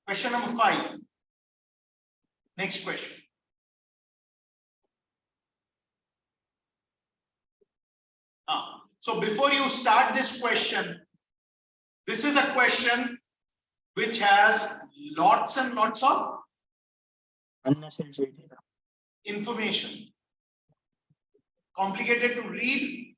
Question number 5. Next question. So before you start this question, this is a question which has lots and lots of unnecessary data. Information. Complicated to read.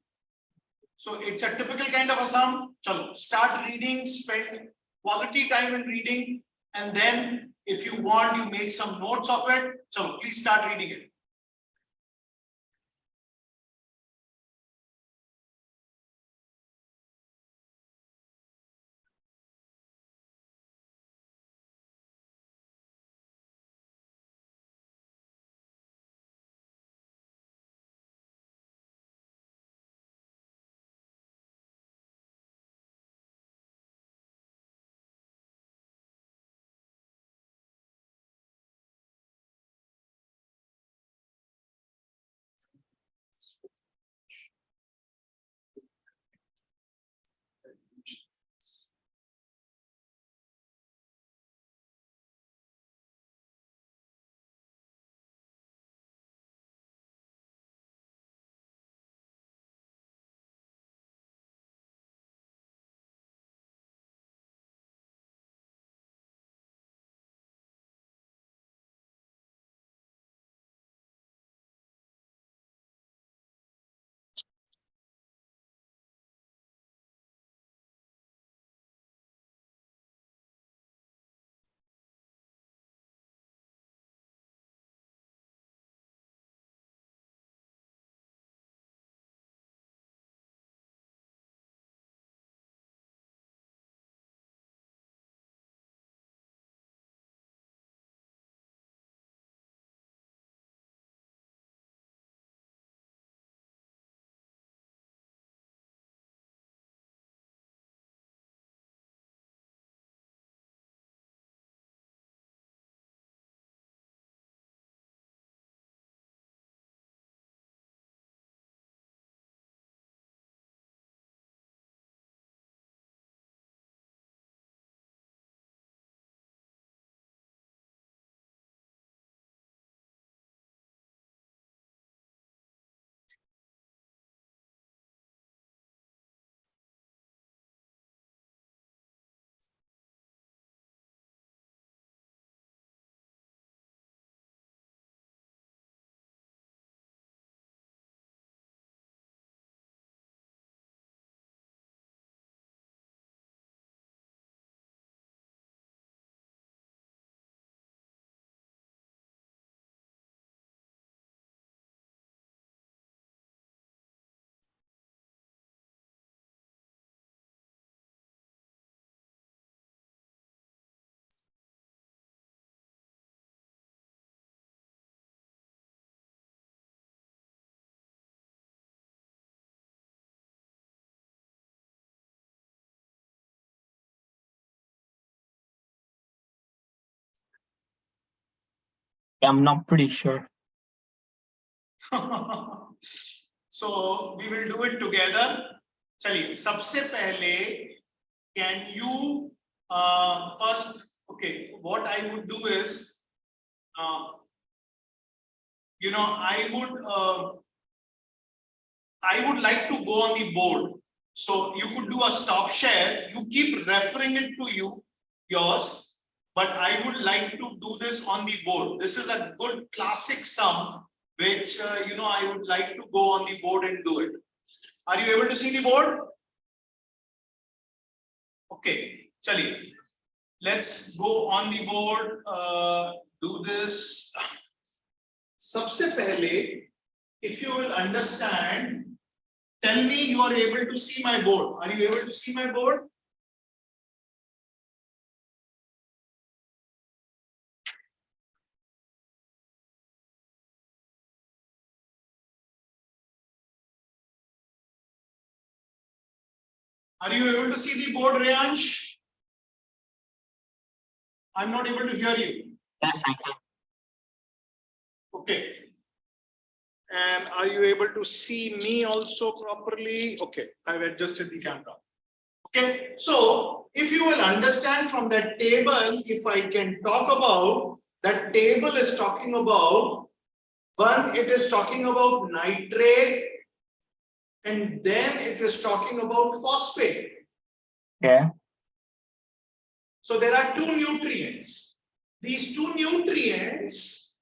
So it's a typical kind of a sum. Chalo, start reading, spend quality time in reading, and then if you want, you make some notes of it. Chalo, please start reading it. I'm not pretty sure. So we will do it together. चलिए, सबसे पहले, can you first? Okay, what I would do is, I would like to go on the board. So you could do a stop share. You keep referring it to yours, but I would like to do this on the board. This is a good classic sum, which I would like to go on the board and do it. Are you able to see the board? Okay, chaliye. Let's go on the board. Do this. Sabse pehle, if you will understand, tell me you are able to see my board. Are you able to see my board? Are you able to see the board, Reyansh? I'm not able to hear you. Yes, I can. Okay. And are you able to see me also properly? Okay, I've adjusted the camera. Okay, so if you will understand from that table, if I can talk about, that table is talking about, one, it is talking about nitrate, and then it is talking about phosphate. Yeah. So there are two nutrients. These two nutrients,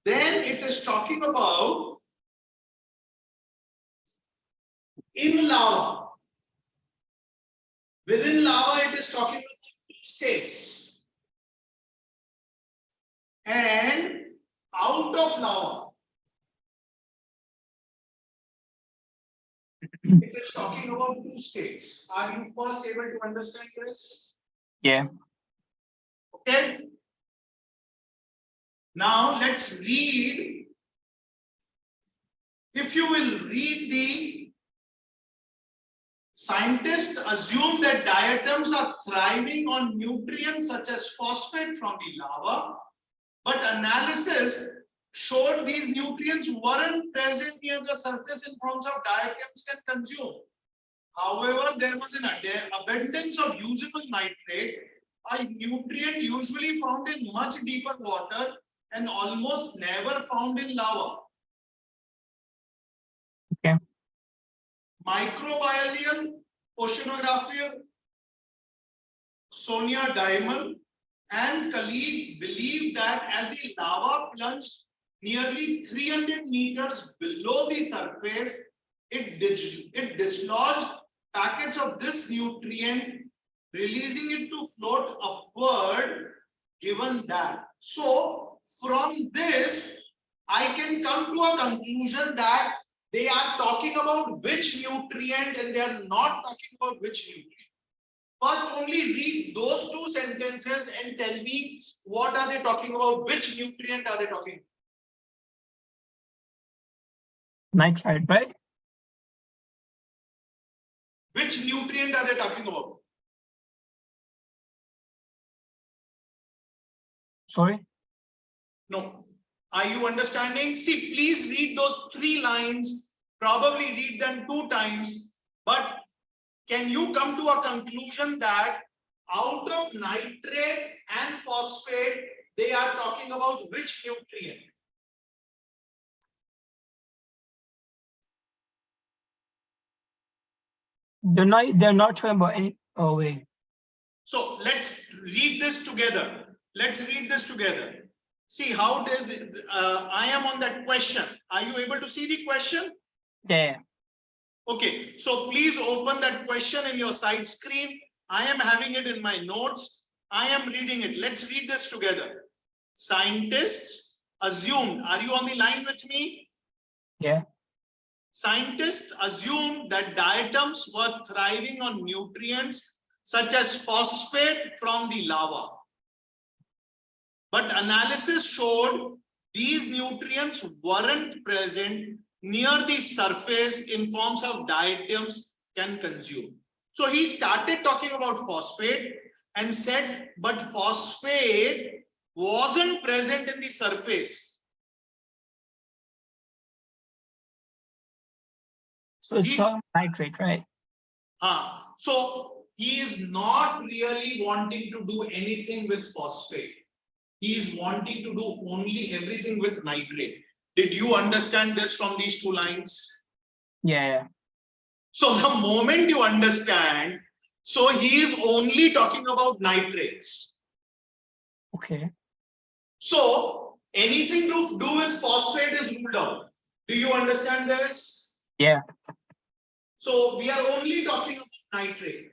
then it is talking about in lava. Within lava, it is talking about two states. And out of lava, it is talking about two states. Are you first able to understand this? Yeah. Okay. Now let's read. If you will read the scientists assume that diatoms are thriving on nutrients such as phosphate from the lava, but analysis showed these nutrients weren't present near the surface in forms of diatoms can consume. However, there was an abundance of usable nitrate, a nutrient usually found in much deeper water and almost never found in lava. Okay. Microbial oceanographer Sonia Diamond and colleague believe that as the lava plunged nearly 300 meters below the surface, it dislodged packets of this nutrient, releasing it to float upward, given that. So from this, I can come to a conclusion that they are talking about which nutrient and they are not talking about which nutrient. First, only read those two sentences and tell me what are they talking about, which nutrient are they talking about? Nitrite, right? Which nutrient are they talking about? Sorry. No. Are you understanding? See, please read those three lines, probably read them 2 times, but can you come to a conclusion that out of nitrate and phosphate, they are talking about which nutrient? They're not talking about any. Oh wait. So let's read this together. Let's read this together. See how did I am on that question. Are you able to see the question? Yeah. Okay, so please open that question in your side screen. I am having it in my notes. I am reading it. Let's read this together. Scientists assumed, are you on the line with me? Yeah. Scientists assumed that diatoms were thriving on nutrients such as phosphate from the lava. But analysis showed these nutrients weren't present near the surface in forms of diatoms can consume. So he started talking about phosphate and said, but phosphate wasn't present in the surface. So it's talking nitrate, right? So he is not really wanting to do anything with phosphate. He is wanting to do only everything with nitrate. Did you understand this from these 2 lines? Yeah. So the moment you understand, so he is only talking about nitrates. Okay. So anything to do with phosphate is ruled out. Do you understand this? Yeah. So we are only talking about nitrate.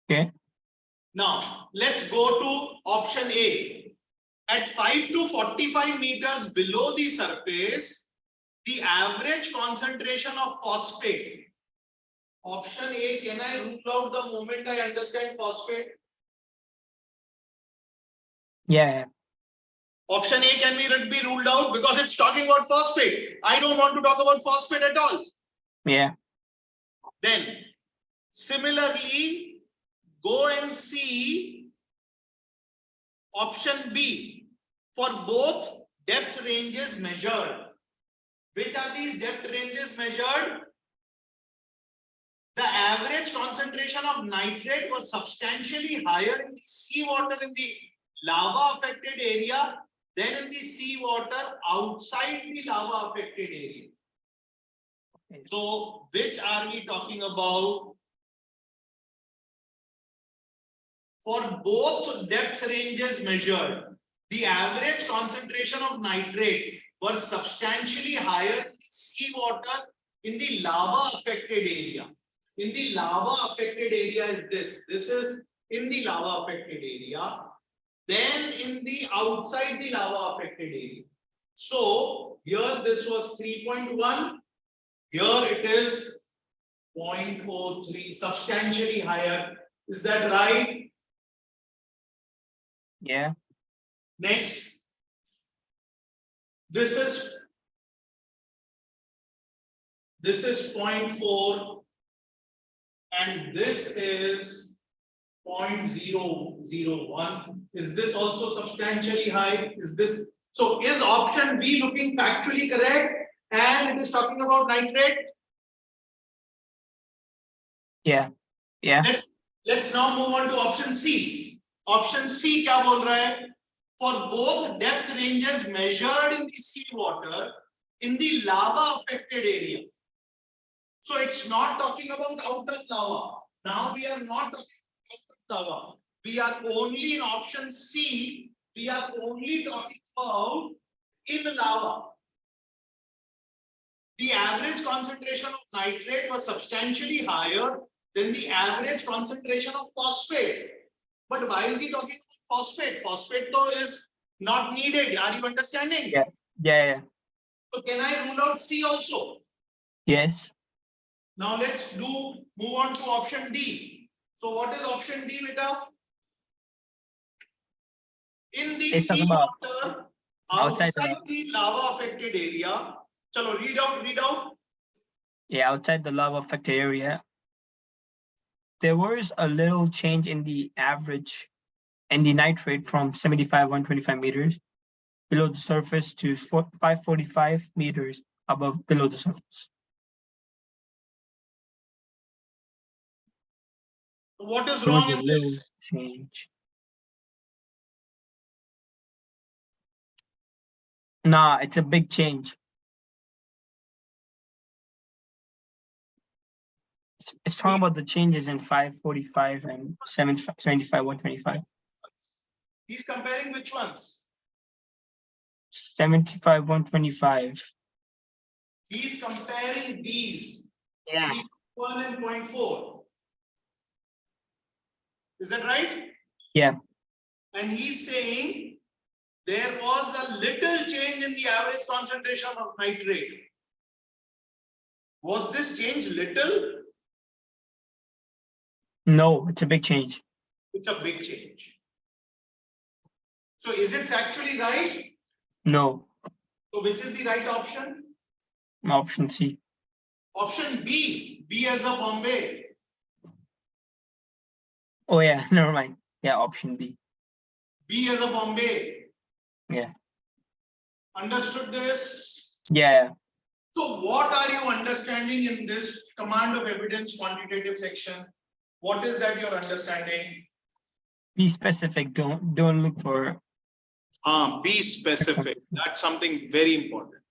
Okay. Now let's go to option A. At 5 to 45 meters below the surface, the average concentration of phosphate. Option A, can I rule out the moment I understand phosphate? Yeah. Option A can be ruled out because it's talking about phosphate. I don't want to talk about phosphate at all. Yeah. Then, similarly, go and see option B for both depth ranges measured. Which are these depth ranges measured? the average concentration of nitrate was substantially higher in the seawater in the lava affected area than in the seawater outside the lava affected area. Okay. So, which are we talking about? For both depth ranges measured, the average concentration of nitrate was substantially higher in seawater in the lava affected area. In the lava affected area is this. This is in the lava affected area. Then in the outside the lava affected area. So here this was 3.1. Here it is 0.03, substantially higher. Is that right? Yeah. Next, this is 0.4 and this is 0.001. Is this also substantially high? Is this so? Is option B looking factually correct? And it is talking about nitrate. Yeah. Yeah. Let's now move on to option C. Option C क्या बोल रहा है? For both depth ranges measured in the seawater in the lava affected area. So it's not talking about out of lava. Now we are not talking about out of lava. We are only in option C. We are only talking about in lava. The average concentration of nitrate was substantially higher than the average concentration of phosphate. But why is he talking about phosphate? Phosphate though is not needed. Are you understanding? Yeah. Yeah. So can I rule out C also? Yes. Now let's move on to option D. So what is option D, beta? In the It's talking about seawater outside outside the lava affected area. Chalo, read out. Yeah, outside the lava affected area, there was a little change in the average and the nitrate from 125 meters below the surface to 545 meters above below the surface. What is There was wrong a in little this? change. Nah, it's a big change. It's talking about the changes in 545 and 775, 125. He's comparing which ones? 75, 125. He's comparing these. Yeah. 1 and 0.4. Is that right? Yeah. And he's saying there was a little change in the average concentration of nitrate. Was this change little? No, it's a big change. It's a big change. So is it factually right? No. So which is the right option? Option C. Option B. B as a Bombay. Oh yeah, never mind. Yeah, option B. B as a Bombay. Yeah. Understood this? Yeah. So what are you understanding in this command of evidence quantitative section? What is that you're understanding? Be specific. Don't look for. Be specific. That's something very important.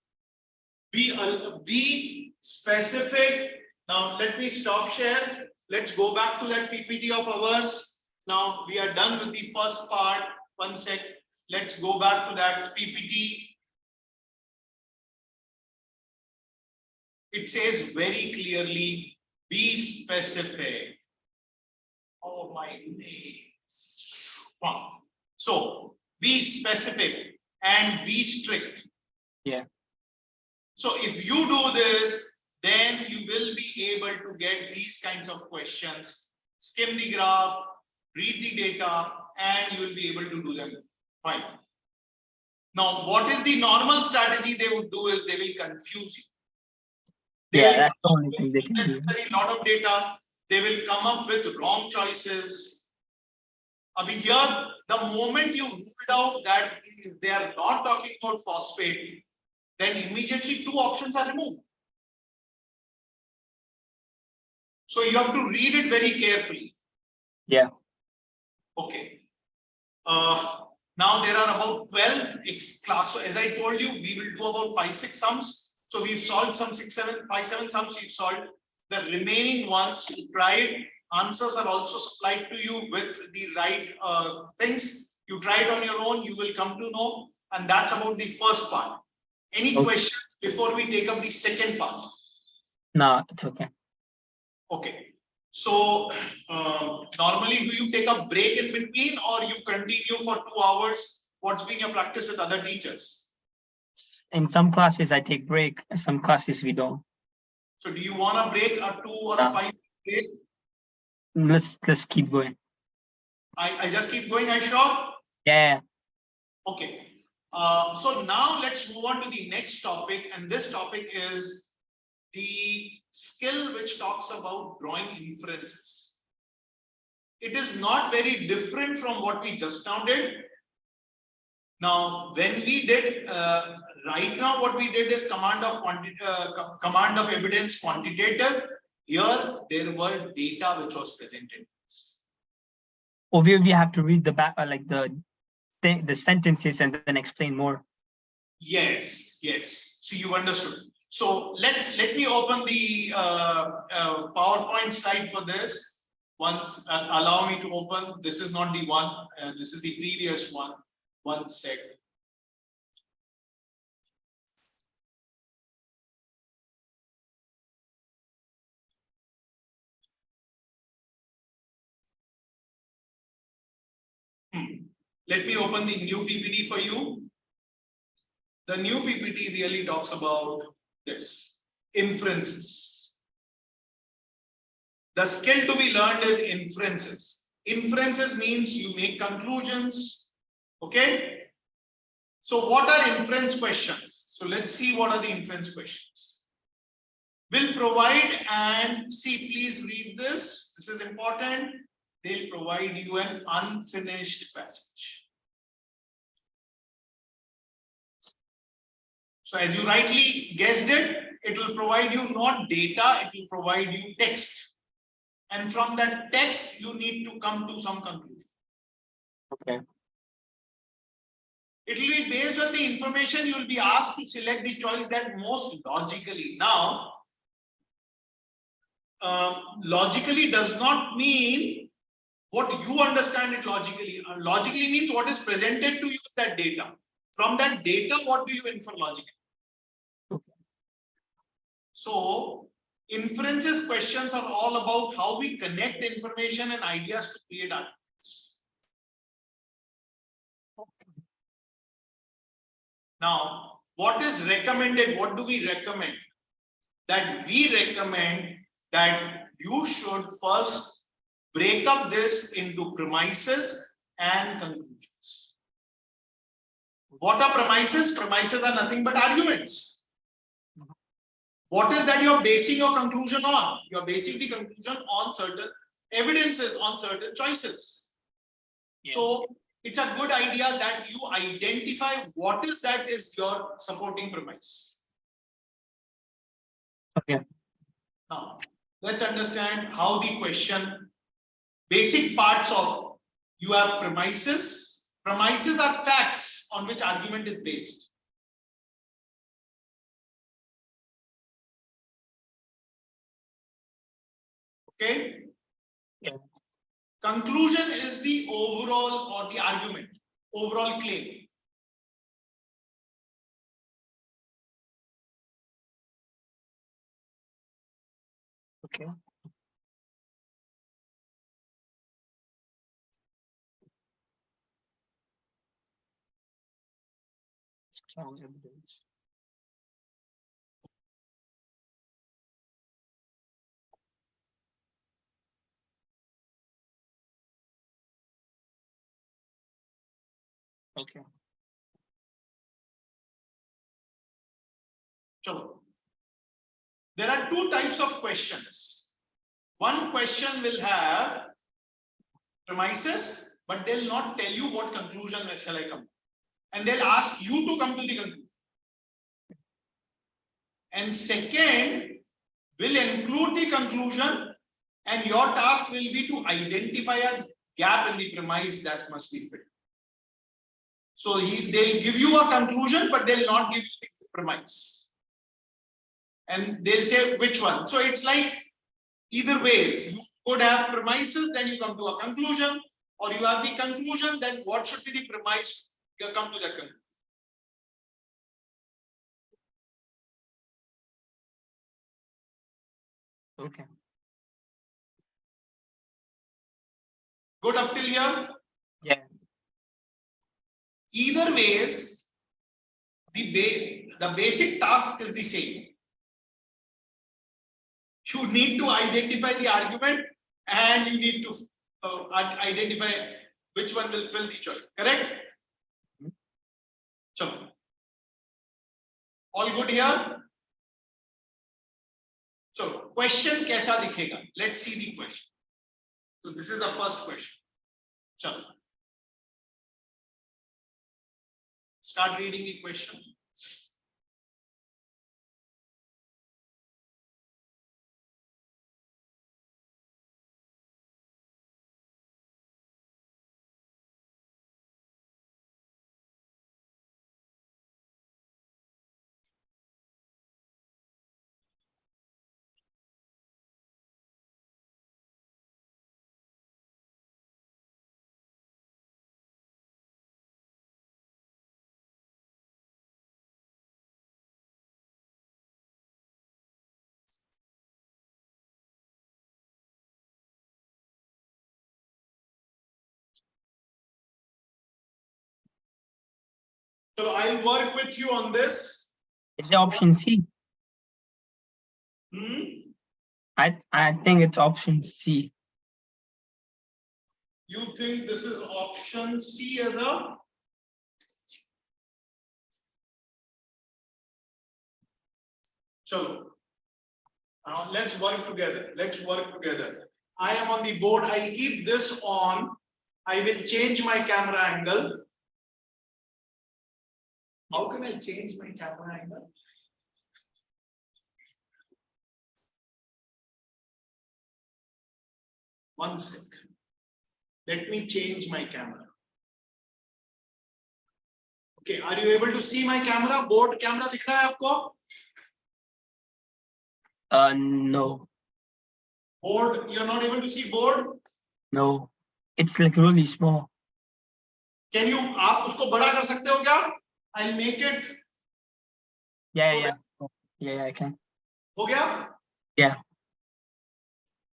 Be specific. Now let me stop share. Let's go back to that PPT of ours. Now we are done with the first part. 1 sec. Let's go back to that PPT. It says very clearly, be specific. Oh my goodness. So be specific and be strict. Yeah. So if you do this, then you will be able to get these kinds of questions. Skim the graph, read the data, and you will be able to do them. Fine. Now, what is the normal strategy they would do is they will confuse you. Yeah, that's the only thing they can do. Necessary lot of data. They will come up with wrong choices. Here, the moment you ruled out that they are not talking about phosphate, then immediately 2 options are removed. So you have to read it very carefully. Yeah. Okay. Now there are about 12 class. So as I told you, we will do about 5-6 sums. So we've solved some 5-7 sums we've solved. The remaining ones, you try it. Answers are also supplied to you with the right things. You try it on your own, you will come to know. And that's about the first part. Any questions before we take up the second part? No, it's okay. Okay. So normally do you take a break in between or you continue for 2 hours? What's been your practice with other teachers? In some classes I take break, in some classes we don't. So do you want a break, a 2 or a 5 break? Let's keep going. I just keep going, I sure? Yeah. Okay. So now let's move on to the next topic, and this topic is the skill which talks about drawing inferences. It is not very different from what we just now did. Now, when we did right now, what we did is command of evidence quantitative. Here, there were data which was presented. Over we have to read the back, like the sentences and then explain more. Yes, yes. So you understood. So let me open the PowerPoint slide for this. Once allow me to open. This is not the one. This is the previous one. 1 sec. Let me open the new PPT for you. The new PPT really talks about this inferences. The skill to be learned is inferences. Inferences means you make conclusions. Okay. So what are inference questions? So let's see what are the inference questions. Will provide and see, please read this. This is important. They'll provide you an unfinished passage. So as you rightly guessed it, it will provide you not data, it will provide you text. And from that text, you need to come to some conclusion. Okay. It will be based on the information, you will be asked to select the choice that most logically. Now, logically does not mean what you understand it logically. Logically means what is presented to you with that data. From that data, what do you infer logically? Okay. So, inferences questions are all about how we connect information and ideas to create arguments. Now, what is recommended? What do we recommend? That we recommend that you should first break up this into premises and conclusions. What are premises? Premises are nothing but arguments. What is that you're basing your conclusion on? You're basing the conclusion on certain evidences, on certain choices. Yeah. So it's a good idea that you identify what is that is your supporting premise. Okay. Now, let's understand how the question, basic parts of, you have premises. Premises are facts on which argument is based. Okay. Yeah. Conclusion is the overall or the argument, overall claim. Okay. Strong evidence. Okay. So, there are two types of questions. One question will have premises, but they'll not tell you what conclusion shall I come. And they'll ask you to come to the conclusion. And second will include the conclusion, and your task will be to identify a gap in the premise that must be filled. So they'll give you a conclusion, but they'll not give you the premise. And they'll say which one. So it's like either ways. You could have premises, then you come to a conclusion, or you have the conclusion, then what should be the premise? You come to that conclusion. Okay. Good up till here? Yeah. Either ways, the basic task is the same. You need to identify the argument and you need to identify which one will fill the choice. Correct? So, all good here? So, question kaisa dikhega? Let's see the question. So, this is the first question. Chalo. Start reading the question. So, I'll work with you on this. Is it option C? I think it's option C. You think this is option C as a? So, now let's work together. Let's work together. I am on the board. I'll keep this on. I will change my camera angle. How can I change my camera angle? One sec. Let me change my camera. Okay, are you able to see my camera? Board camera दिख रहा है आपको? No. Board, you're not able to see board? No. It's like really small. Can you आप उसको बड़ा कर सकते हो क्या? I'll make it. Yeah, yeah, I can. हो गया? Yeah.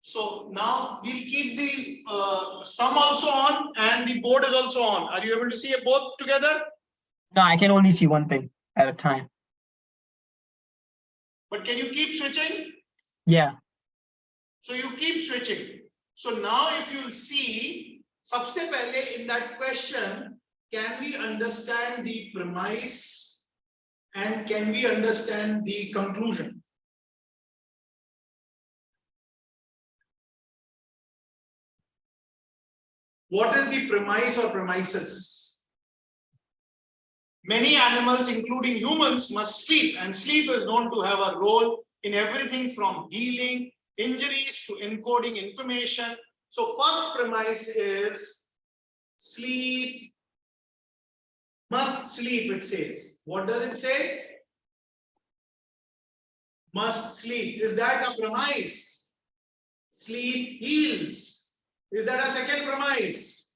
So now we'll keep the sum also on and the board is also on. Are you able to see it both together? No, I can only see one thing at a time. But can you keep switching? Yeah. So you keep switching. So now if you'll see, सबसे पहले in that question, can we understand the premise and can we understand the conclusion? What is the premise or premises? Many animals, including humans, must sleep, and sleep is known to have a role in everything from healing injuries to encoding information. So first premise is sleep, must sleep, it says. What does it say? Must sleep. Is that a premise? Sleep heals. Is that a second premise?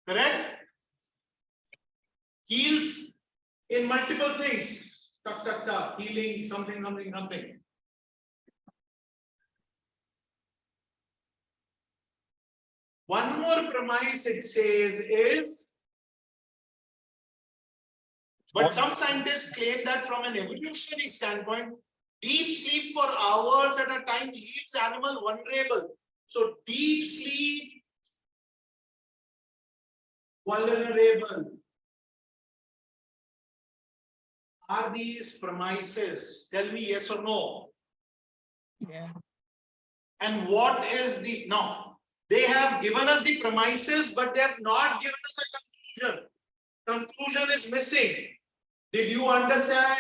Correct? Heals in multiple things. Tuck, tuck, tuck. Healing, something, something, something. One more premise it says is, but some scientists claim that from an evolutionary standpoint, deep sleep for hours at a time leaves animal vulnerable. So deep sleep, vulnerable. Are these premises? Tell me yes or no. Yeah. And what is the, no, they have given us the premises, but they have not given us a conclusion. Conclusion is missing. Did you understand?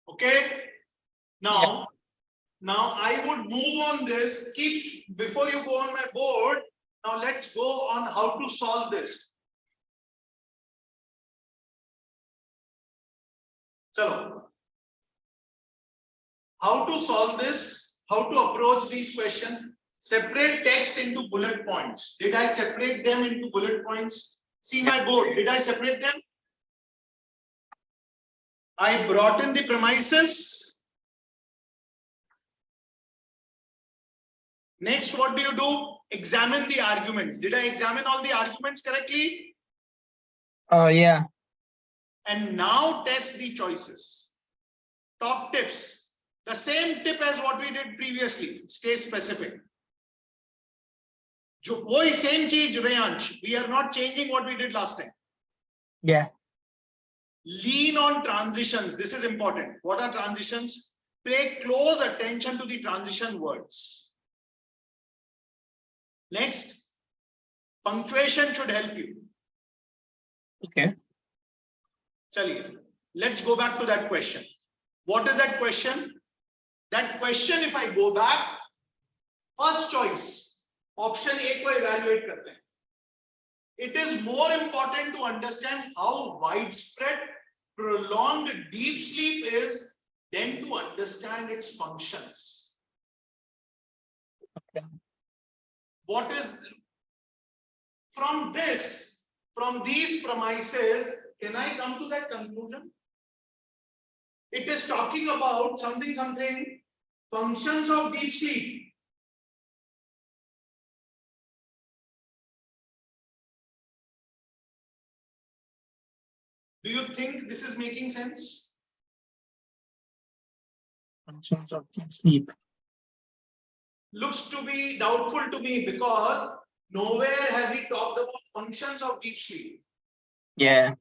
Okay. Now, now I would move on this. Before you go on my board. Now let's go on how to solve this. Chalo. How to solve this? How to approach these questions? Separate text into bullet points. Did I separate them into bullet points? See my board. Did I separate them? I brought in the premises. Next, what do? Examine the arguments. Did I examine all the arguments correctly? Oh, yeah. And now test the choices. Top tips. The same tip as what we did previously. Stay specific. Woi same cheez, Reyansh. We are not changing what we did last time. Yeah. Lean on transitions. This is important. What are transitions? Pay close attention to the transition words. Next, punctuation should help you. Okay. Chaliye. Let's go back to that question. What is that question? That question, if I go back, first choice, option A को evaluate करते हैं. It is more important to understand how widespread prolonged deep sleep is than to understand its functions. Okay. What is from these premises, can I come to that conclusion? It is talking about something, functions of deep sleep. Do you think this is making sense? Functions of deep sleep. Looks to be doubtful to me because nowhere has he talked about functions of deep sleep. Yeah.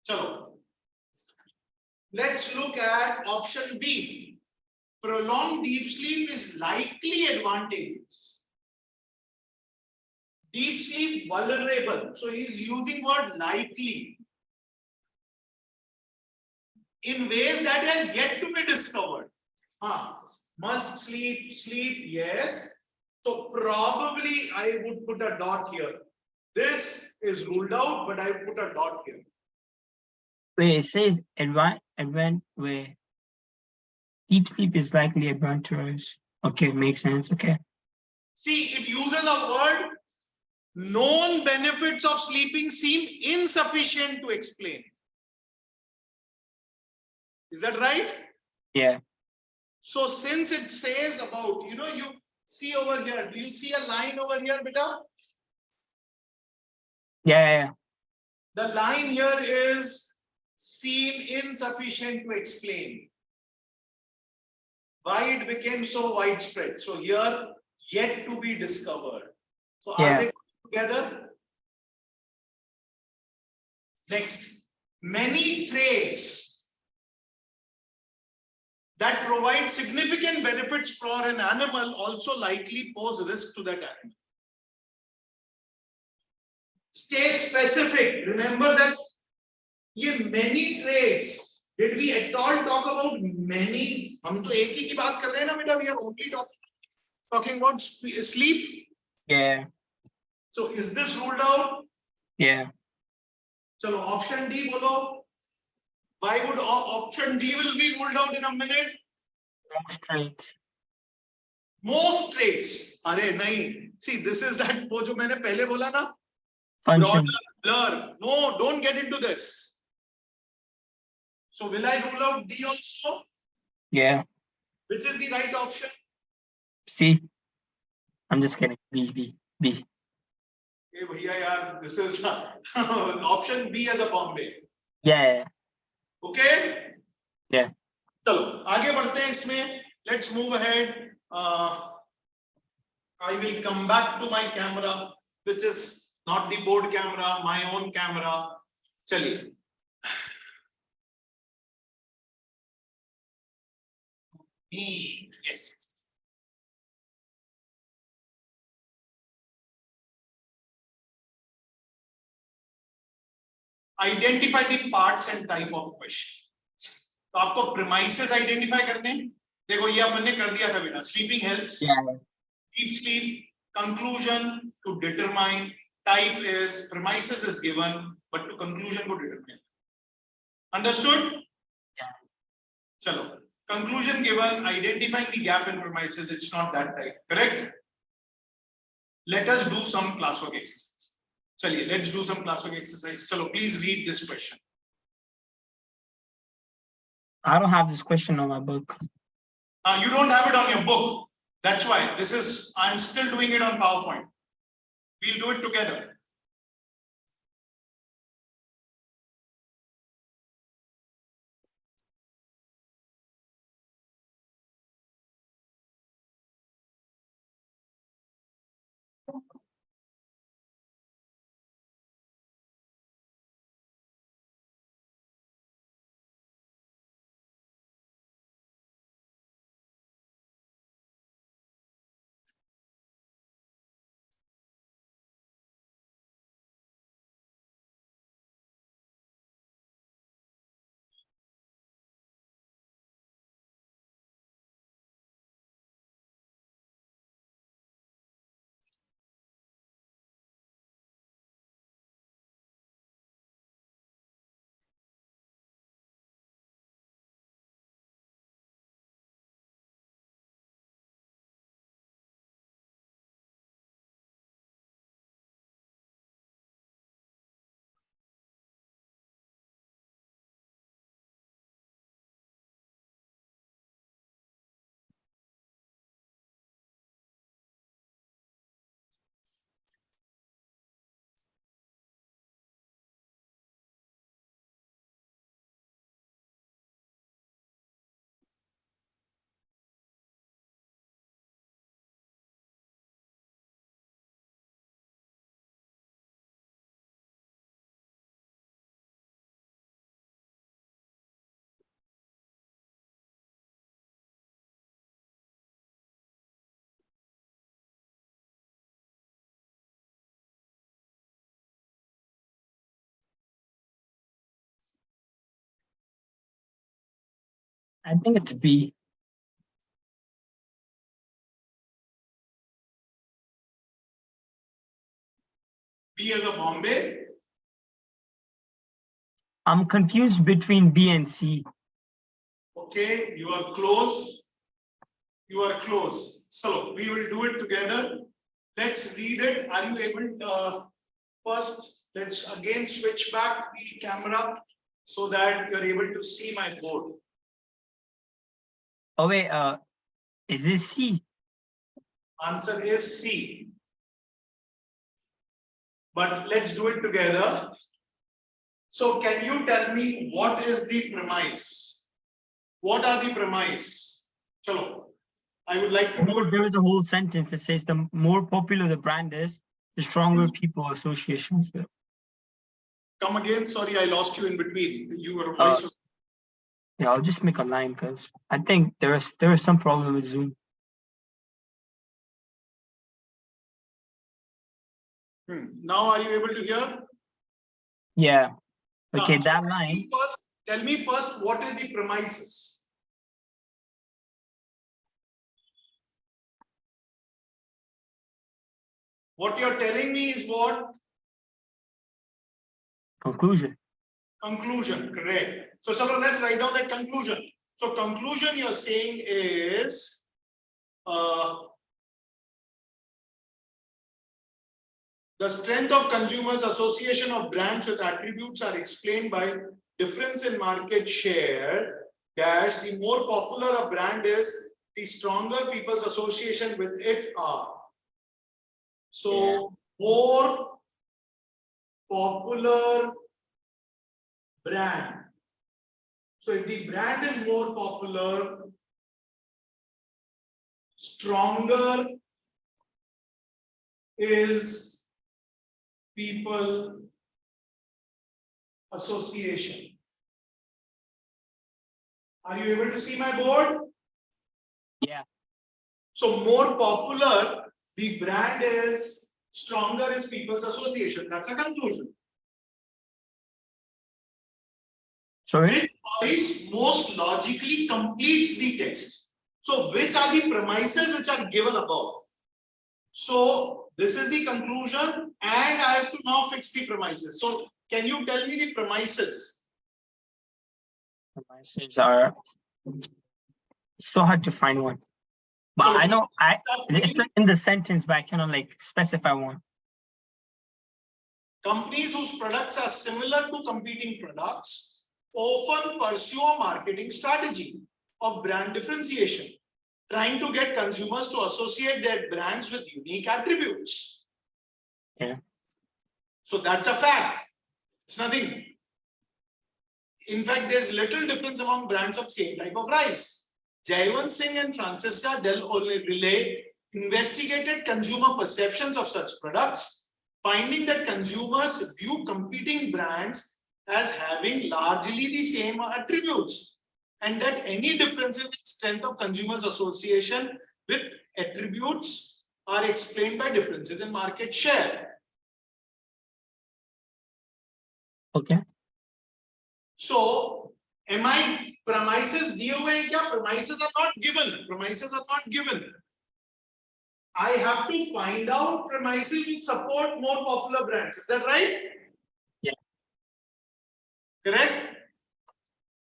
So let's look at option B. Prolonged deep sleep is likely advantageous. Deep sleep vulnerable. So he's using word likely in ways that are yet to be discovered. Must sleep, yes. So probably I would put a dot here. This is ruled out, but I put a dot here. Wait, it says where deep sleep is likely adventurous. Okay, makes sense. Okay. See, it uses a word. Known benefits of sleeping seem insufficient to explain. Is that right? Yeah. So since it says about, you see over here, do you see a line over here, beta? Yeah. The line here is seem insufficient to explain why it became so widespread. So here, yet to be discovered. So are they together? Next, many traits that provide significant benefits for an animal also likely pose risk to that animal. Stay specific. Remember that many traits. Did we at all talk about many? हम तो एक ही की बात कर रहे हैं ना बेटा. We are only talking about sleep. Yeah. So is this ruled out? Yeah. चलो option D बोलो. Why would option D will be ruled out in a minute? Most traits. अरे नहीं. See, this is that वो जो मैंने पहले बोला ना. Broader, blur. No, don't get into this. So will I rule out D also? Yeah. Which is the right option? C. I'm just kidding. B. Hey, bhaiya, yaar, this is option B as a Bombay. Yeah. Okay? Yeah. चलो आगे बढ़ते हैं इसमें. Let's move ahead. I will come back to my camera, which is not the board camera, my own camera. चलिए. Yes. Identify the parts and type of question. तो आपको premises identify करने, देखो ये अपन ने कर दिया था बेटा, sleeping helps, deep sleep, conclusion to determine, type is, premises is given, but to conclusion को determine. Understood? Yeah. Chalo, conclusion given, identifying the gap in premises, it's not that type, correct? Let us do some classwork exercise. Chaliye, let's do some classwork exercise. Chalo, please read this question. I don't have this question on my book. You don't have it on your book. That's why this is, I'm still doing it on PowerPoint. We'll do it together. I think it's B. B as a Bombay. I'm confused between B and C. Okay, you are close. You are close. So we will do it together. Let's read it. Are you able to, first, let's again switch back the camera so that you're able to see my board. Oh wait, is this C? Answer is C. But let's do it together. So can you tell me what is the premise? What are the premise? Chalo, I would like to do it. There is a whole sentence that says the more popular the brand is, the stronger people associations with. Come again. Sorry, I lost you in between. Your voice was. Yeah, I'll just make a line because I think there is some problem with Zoom. Now are you able to hear? Yeah. Okay, So that line. Tell me first what is the premises? What you're telling me is what? Conclusion. Conclusion, correct. So let's write down that conclusion. So conclusion you're saying is the strength of consumers' association of brands with attributes are explained by difference in market share. Dash, the more popular a brand is, the stronger people's association with it are. So more popular brand. So if the brand is more popular, stronger is people association. Are you able to see my board? Yeah. So more popular the brand is, stronger is people's association. That's a conclusion. Sorry? Which choice most logically completes the test? So which are the premises which are given above? So this is the conclusion, and I have to now fix the premises. So can you tell me the premises? Premises are so hard to find one. But So I know it's like in the sentence, but I cannot like specify one. Companies whose products are similar to competing products often pursue a marketing strategy of brand differentiation, trying to get consumers to associate their brands with unique attributes. Yeah. So that's a fact. It's nothing. In fact, there's little difference among brands of same type of rice. Jaiwant Singh and Francesca Del Relay investigated consumer perceptions of such products, finding that consumers view competing brands as having largely the same attributes, and that any differences in strength of consumers' association with attributes are explained by differences in market share. Okay. So, am I premises diye hue hain kya? Premises are not given. Premises are not given. I have to find out premises which support more popular brands. Is that right? Yeah. Correct?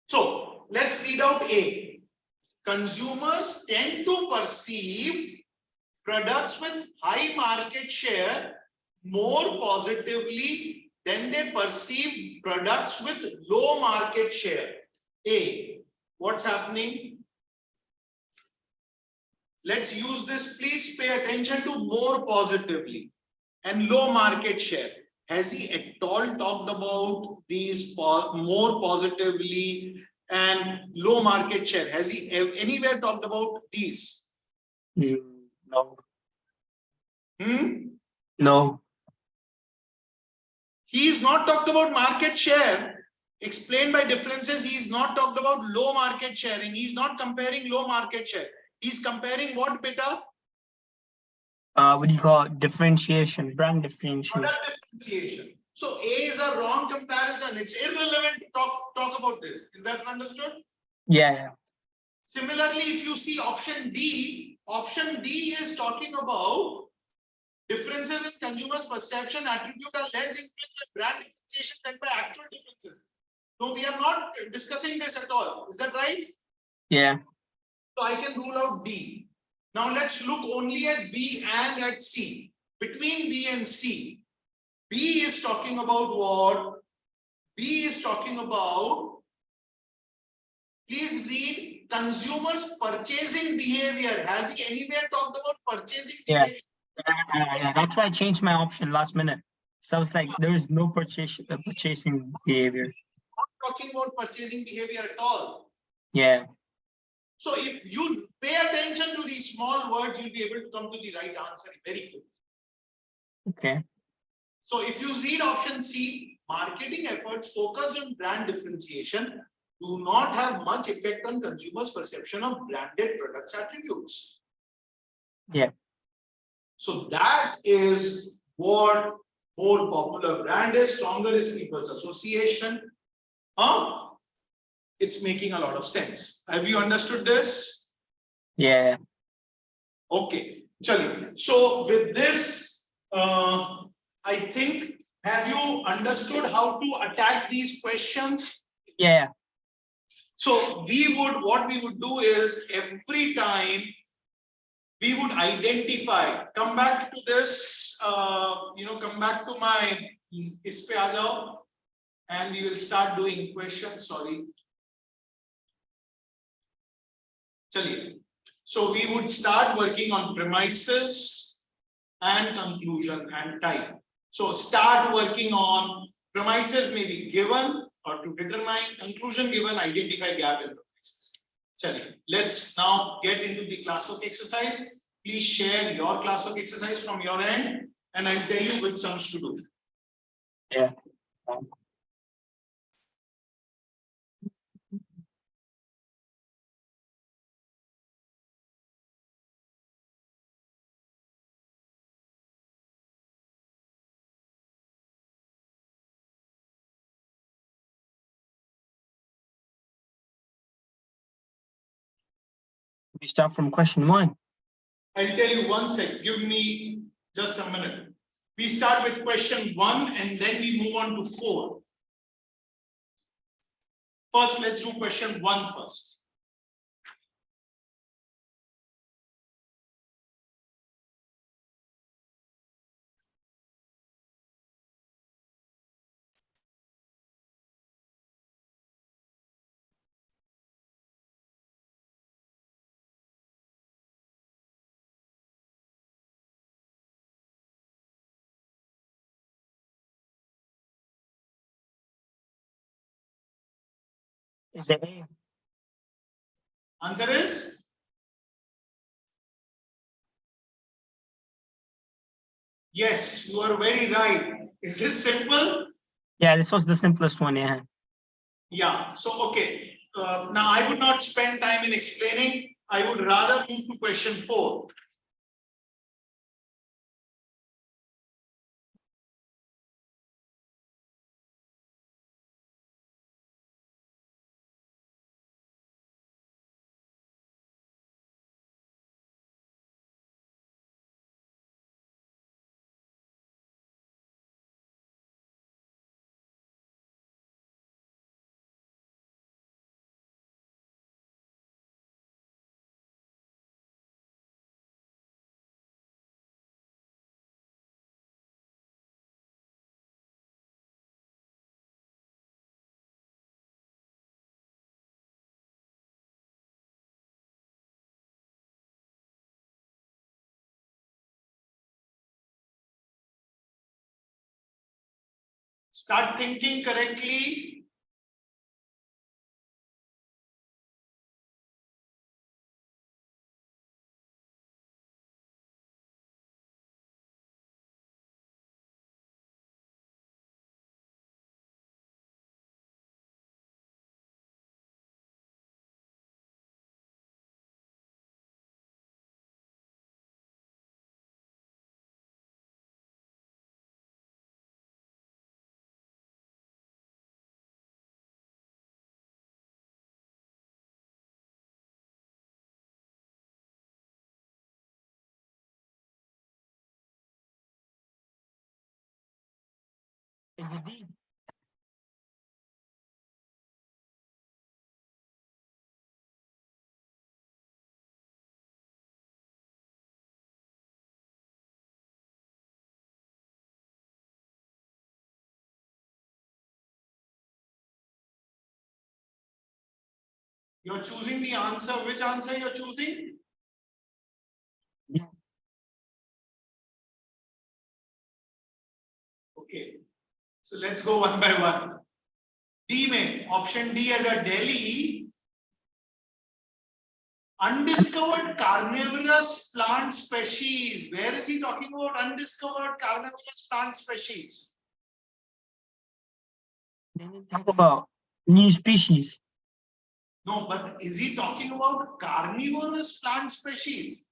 So, let's read out A. Consumers tend to perceive products with high market share more positively than they perceive products with low market share. A. What's happening? Let's use this. Please pay attention to more positively and low market share. Has he at all talked about these more positively and low market share? Has he anywhere talked about these? No. No. He's not talked about market share explained by differences. He's not talked about low market share, and he's not comparing low market share. He's comparing what, beta? What do you call it? Differentiation, brand differentiation. Product differentiation. So A is a wrong comparison. It's irrelevant to talk about this. Is that understood? Yeah. Similarly, if you see option D is talking about differences in consumers' perception attribute are less influenced by brand differentiation than by actual differences. No, we are not discussing this at all. Is that right? Yeah. So I can rule out D. Now let's look only at B and at C. Between B and C, B is talking about what? B is talking about, please read, consumers' purchasing behavior. Has he anywhere talked about purchasing behavior? Yeah, that's why I changed my option last minute. So I was like, there is no purchasing behavior. Not talking about purchasing behavior at all. Yeah. So if you pay attention to these small words, you'll be able to come to the right answer very quickly. Okay. So if you read option C, marketing efforts focused on brand differentiation do not have much effect on consumers' perception of branded products attributes. Yeah. So that is what more popular brand is, stronger is people's association. It's making a lot of sense. Have you understood this? Yeah. Okay. Chali. So with this, I think, have you understood how to attack these questions? Yeah. So what we would do is every time we would identify, come back to this, come back to my is pe aa jao, and we will start doing questions. Sorry. Chaliye. So we would start working on premises and conclusion and time. So start working on premises may be given or to determine, conclusion given, identify gap in premises. Chaliye. Let's now get into the classwork exercise. Please share your classwork exercise from your end, and I'll tell you which sums to do. Yeah. We start from question 1. I'll tell you one sec. Give me just a minute. We start with question 1 and then we move on to 4. First, let's do question 1 first. Is it A? Answer is? Yes, you are very right. Is this simple? Yeah, this was the simplest one. Yeah. Yeah. So, okay. Now, I would not spend time in explaining. I would rather move to question 4. Start thinking correctly. Is it D? You're choosing the answer. Which answer you're choosing? Yeah. Okay. So let's go one by one. D mein, option D as a Delhi. Undiscovered carnivorous plant species. Where is he talking about undiscovered carnivorous plant species? They didn't talk about new species. No, but is he talking about carnivorous plant species?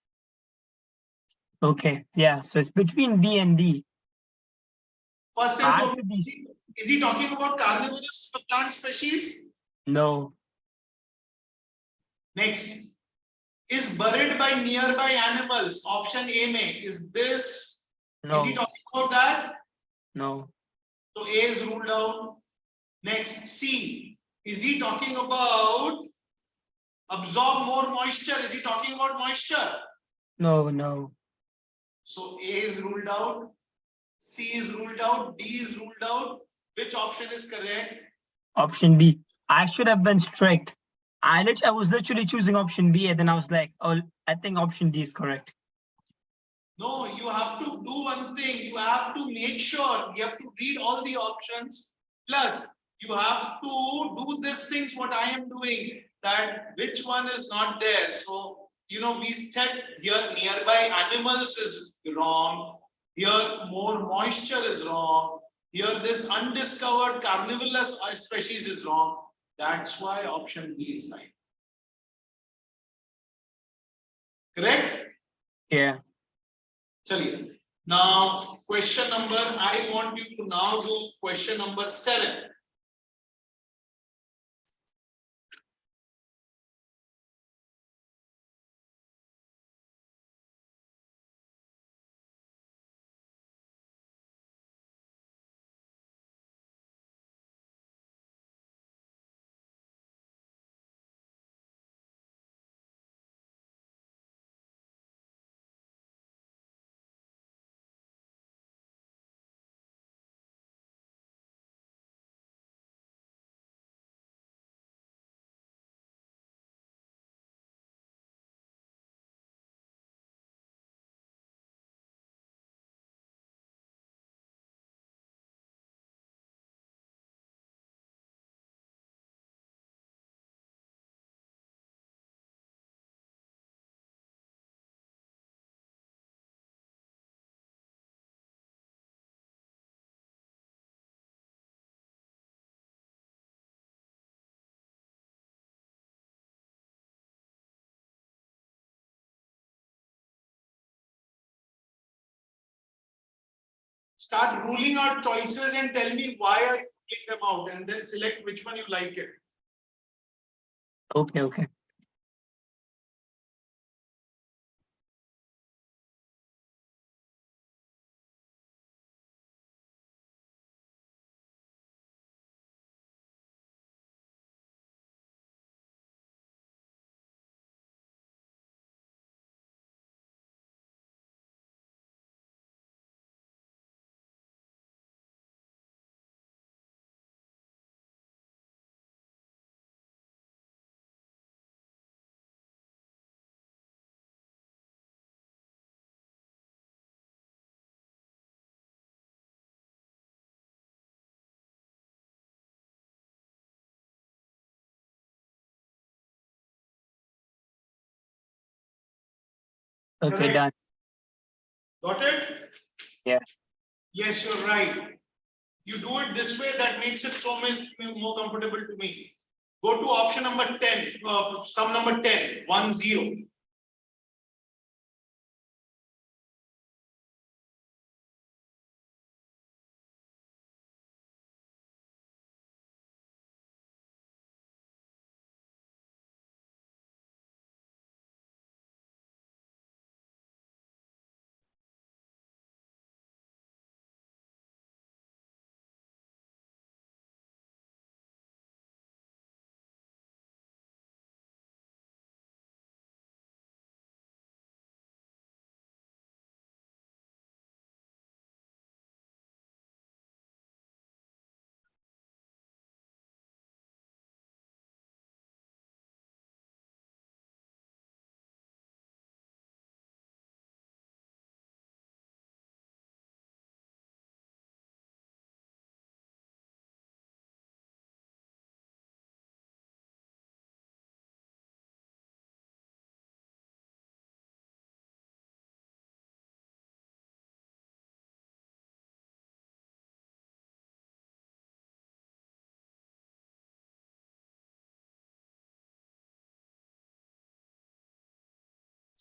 Okay. Yeah. So it's between B and D. First and I foremost, could be. is he talking about carnivorous plant species? No. Next, is buried by nearby animals. Option A may. Is this, is he No. talking about that? No. So A is ruled out. Next, C. Is he talking about absorb more moisture? Is he talking about moisture? No. No. So A is ruled out. C is ruled out. D is ruled out. Which option is correct? Option B. I should have been strict. I was literally choosing option B, and then I was like, oh, I think option D is correct. No, you have to do one thing. You have to make sure you have to read all the options. Plus, you have to do these things what I am doing, that which one is not there. So, you know, we said here nearby animals is wrong. Here more moisture is wrong. Here this undiscovered carnivorous species is wrong. That's why option B is right. Correct? Yeah. Chaliye. Now, question number, I want you to now do question number 7. Start ruling out choices and tell me why are you ruling them out, and then select which one you like it. Okay, okay. Okay, Correct. done. Got it? Yeah. Yes, you're right. You do it this way, that makes it so much more comfortable to me. Go to option number 10, sum number 10, 1, 0.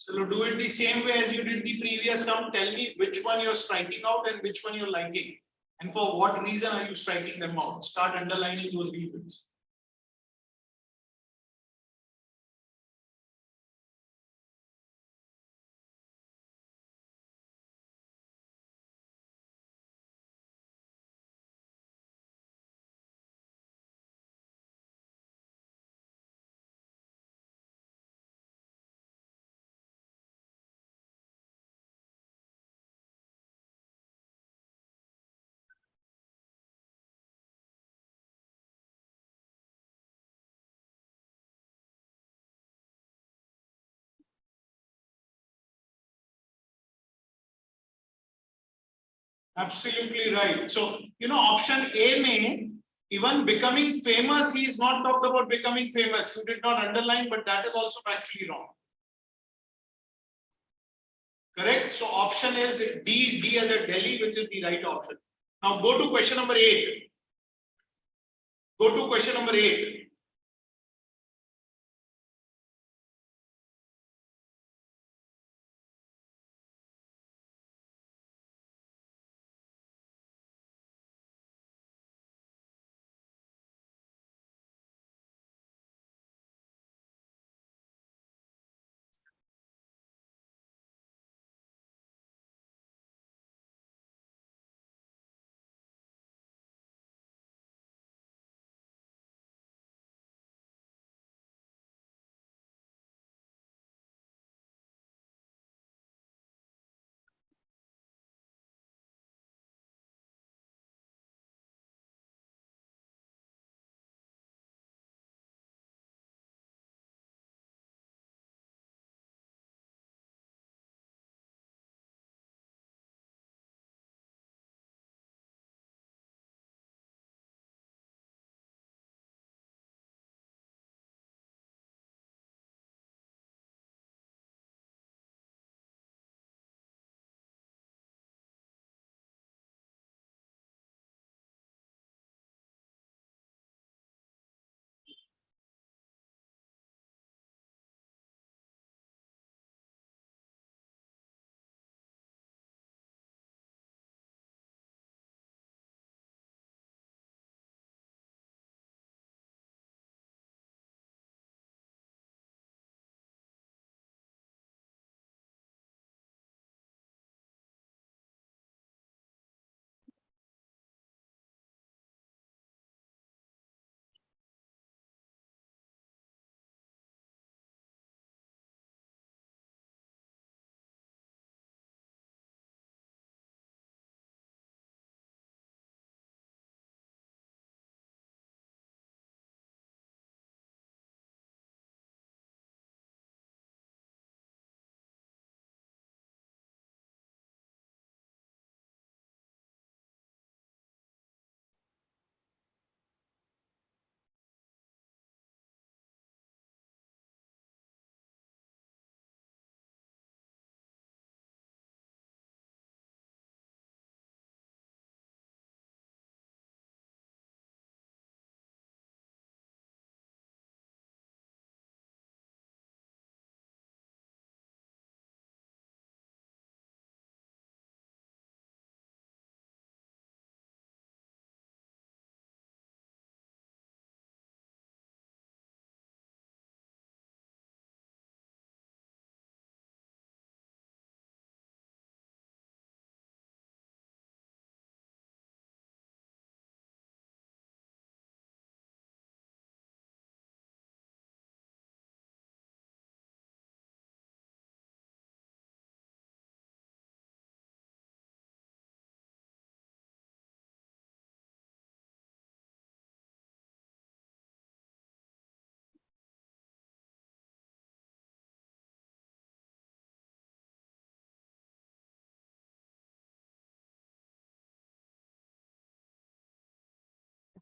So do it the same way as you did the previous sum. Tell me which one you're striking out and which one you're liking. And for what reason are you striking them out? Start underlining those reasons. Absolutely right. So, option A may even becoming famous, he is not talked about becoming famous. You did not underline, but that is also actually wrong. Correct? So option is D as a Delhi, which is the right option. Now go to question number 8. Go to question number 8.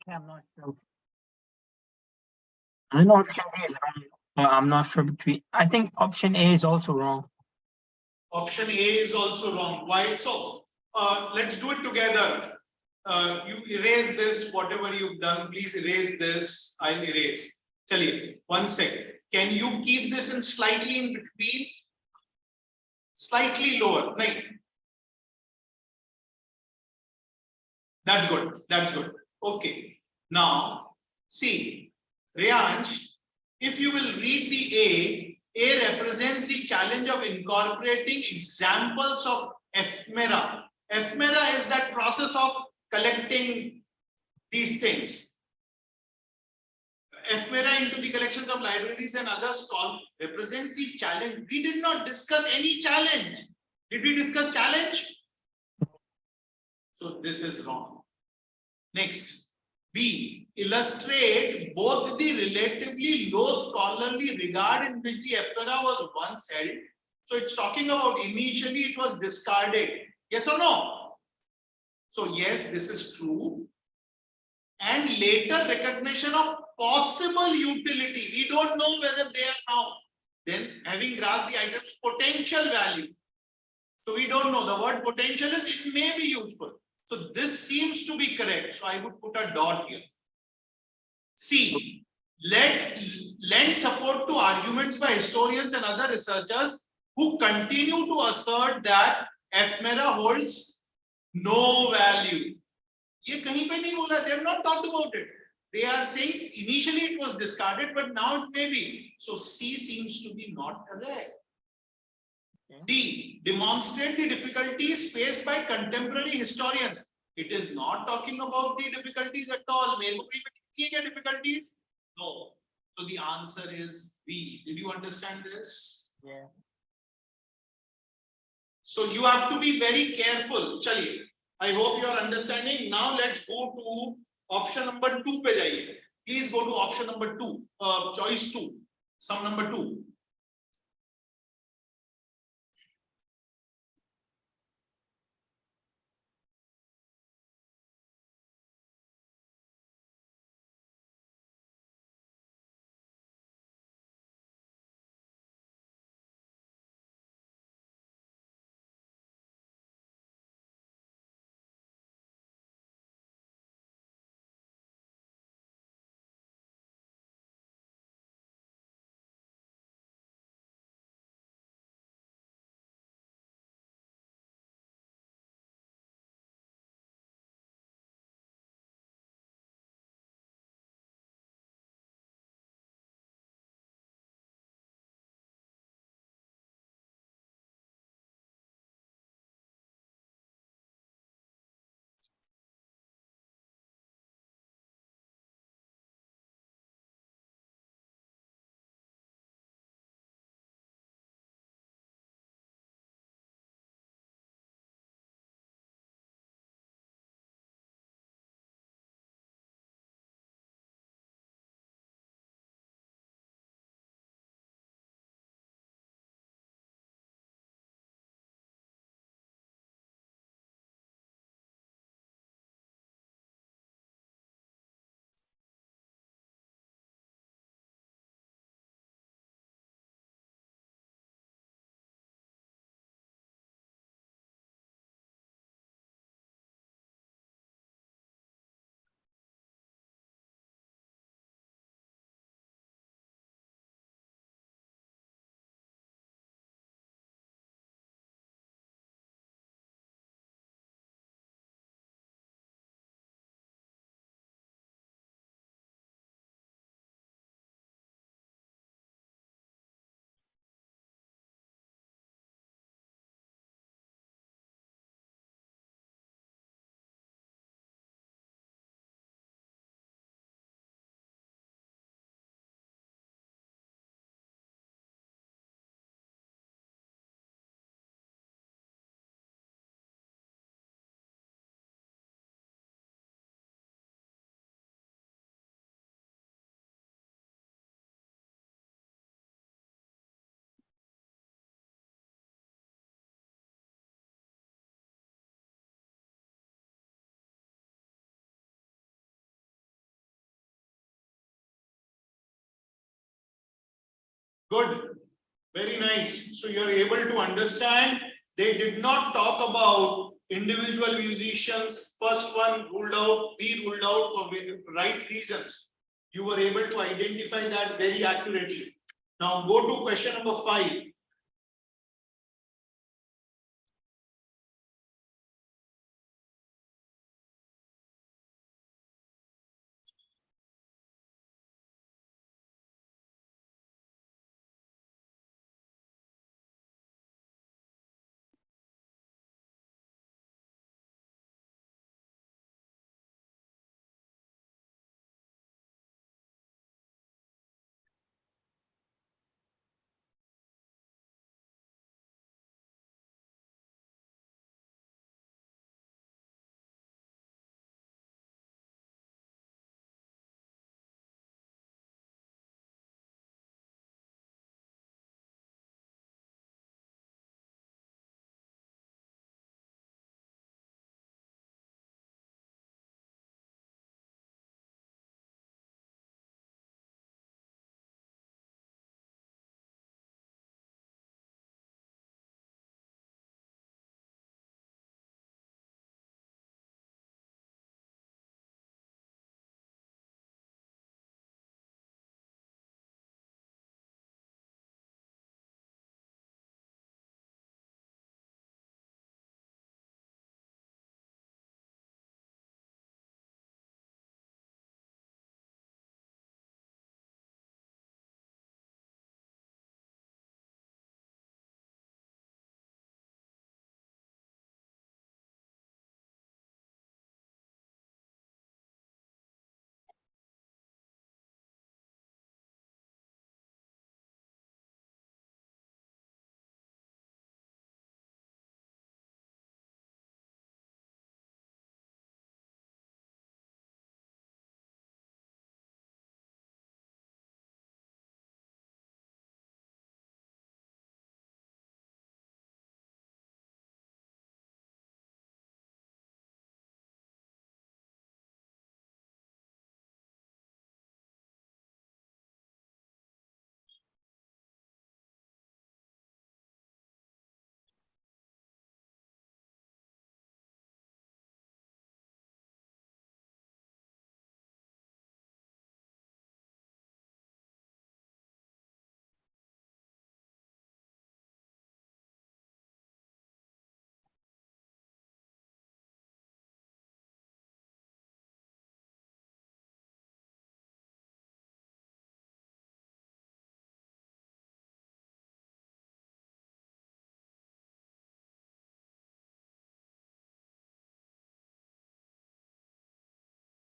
I'm not sure. I know option A is wrong. I'm not sure between. I think option A is also wrong. Option A is also wrong. Why so? Let's do it together. You erase this, whatever you've done, please erase this. I'll erase. Chaliye, 1 sec. Can you keep this in slightly in between? Slightly lower. Nahin. That's good. That's good. Okay. Now, see, Riyansh, if you will read the A represents the challenge of incorporating examples of ephemera. Ephemera is that process of collecting these things. Ephemera into the collections of libraries and others called represent the challenge. We did not discuss any challenge. Did we discuss challenge? So this is wrong. Next, B. Illustrate both the relatively low scholarly regard in which the ephemera was once held. So it's talking about initially it was discarded. Yes or no? So yes, this is true. And later recognition of possible utility. We don't know whether they are now. Then having grasped the item's potential value. So we don't know. The word potential is it may be useful. So this seems to be correct. So I would put a dot here. C. Lend support to arguments by historians and other researchers who continue to assert that ephemera holds no value. ये कहीं पे नहीं बोला. They have not talked about it. They are saying initially it was discarded, but now it may be. So C seems to be not correct. D. Demonstrate the difficulties faced by contemporary historians. It is not talking about the difficulties at all. मेरे को कहीं पे दिखी है क्या difficulties? No. So the answer is B. Did you understand this? Yeah. So you have to be very careful. Chaliye. I hope you are understanding. Now let's go to option number 2 पे जाइए. Please go to option number 2. Choice 2. Sum number 2. Good. Very nice. So you're able to understand. They did not talk about individual musicians. First one ruled out, B ruled out for right reasons. You were able to identify that very accurately. Now go to question number 5.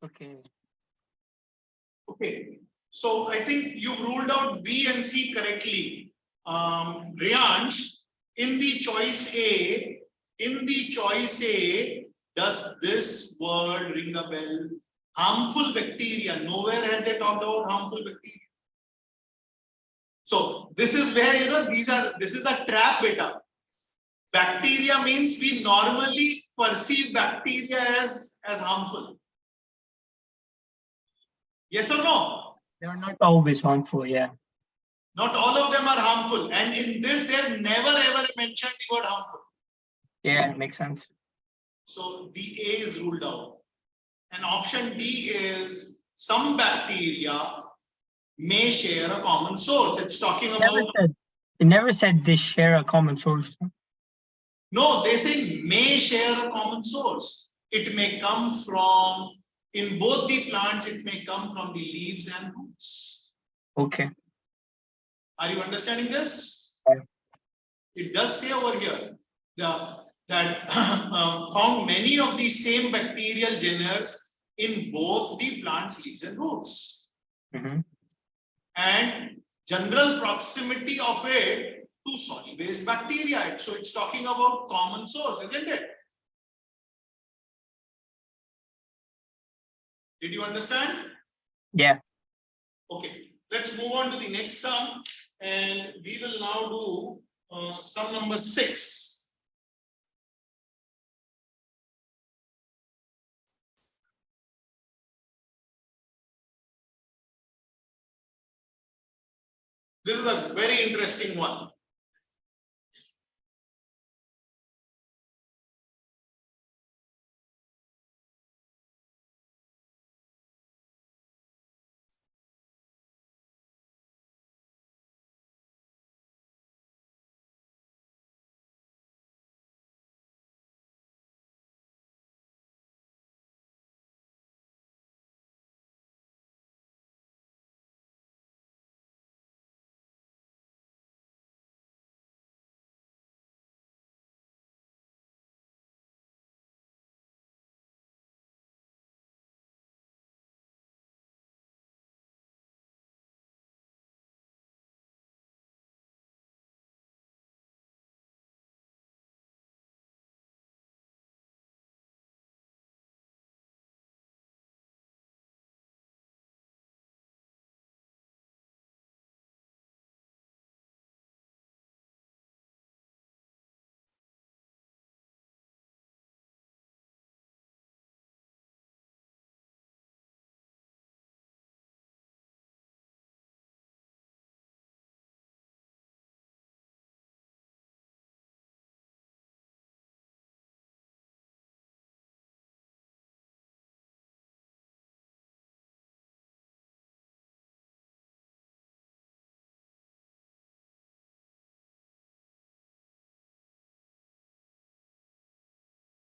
Okay. Okay. So I think you've ruled out B and C correctly. Riyansh, in the choice A, does this word ring a bell? Harmful bacteria. Nowhere have they talked about harmful bacteria. So this is where this is a trap, beta. Bacteria means we normally perceive bacteria as harmful. Yes or no? They are not always harmful, yeah. Not all of them are harmful. And in this, they have never ever mentioned the word harmful. Yeah, it makes sense. So the A is ruled out. And option D is some bacteria may share a common source. It's talking about. It never said they share a common source. No, they say may share a common source. It may come from, in both the plants, it may come from the leaves and roots. Okay. Are you understanding this? Yeah. It does say over here that found many of the same bacterial geners in both the plant's leaves and roots. Mm-hmm. And general proximity of it to solid-based bacteria. So it's talking about common source, isn't it? Did you understand? Yeah. Okay, let's move on to the next sum, and we will now do sum number 6. This is a very interesting one.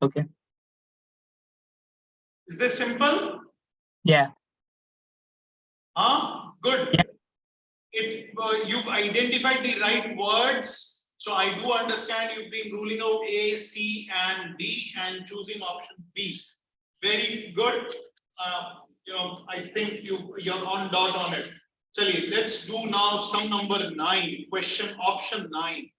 Okay. Is this simple? Yeah. Good. Yeah. You've identified the right words. So I do understand you've been ruling out A, C, and D and choosing option B. Very good. I think you're on dot on it. Chaliye, let's do now sum number 9, question option 9.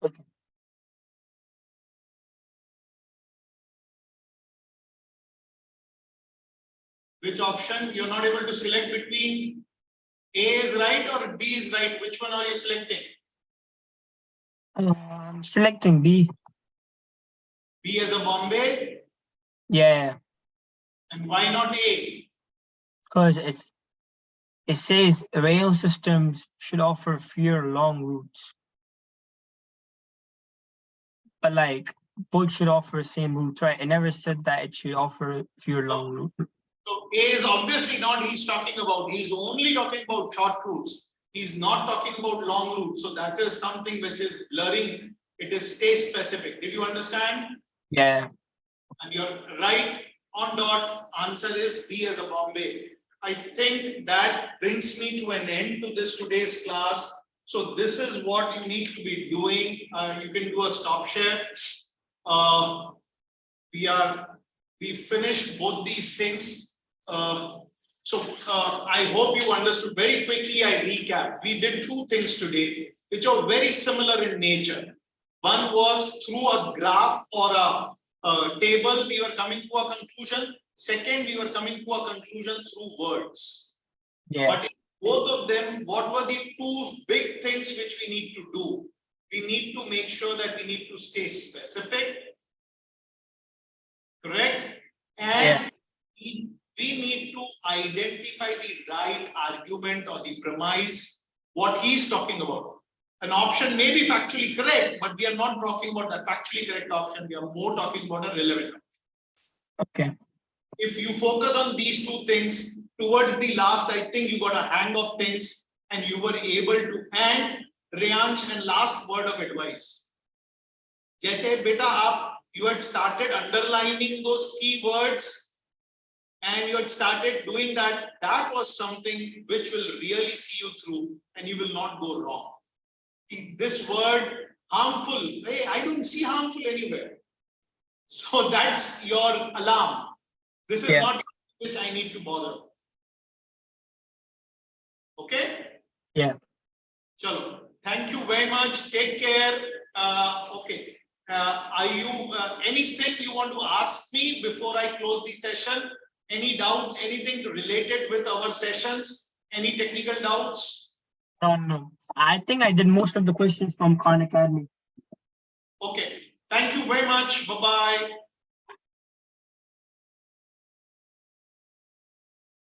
Okay. Which option you're not able to select between A is right or B is right? Which one are you selecting? Selecting B. B as a Bombay, Yeah, and why not A? because it says rail systems should offer fewer long routes, but like both should offer the same routes, right? It never said that it should offer fewer long routes. So A is obviously not he's talking about. He's only talking about short routes. He's not talking about long routes. So that is something which is blurring. It is state specific. Did you understand? Yeah. And you're right on dot. Answer is B as a Bombay. I think that brings me to an end to this today's class. So this is what you need to be doing. You can do a stop share. We finished both these things. I hope you understood. Very quickly, I recap. We did two things today, which are very similar in nature. One was through a graph or a table, we were coming to a conclusion. Second, we were coming to a conclusion through words. Yeah. But in both of them, what were the two big things which we need to do? We need to make sure that we need to stay specific, correct? And we need to identify the right argument or the premise, what he's talking about. An option may be factually correct, but we are not talking about the factually correct option. We are more talking about a relevant option. Okay. If you focus on these two things, towards the last, I think you got a hang of things and you were able to. And Reyansh, and last word of advice. Jaise beta, you had started underlining those keywords and you had started doing that. That was something which will really see you through and you will not go wrong. This word harmful, hey, I don't see harmful anywhere. So that's your alarm. This is not which I need to bother. Okay? Yeah. Chalo. Thank you very much. Take care. Okay. Are you anything you want to ask me before I close the session? Any doubts? Anything related with our sessions? Any technical doubts? No. I think I did most of the questions from Khan Academy. Okay. Thank you very much. Bye-bye.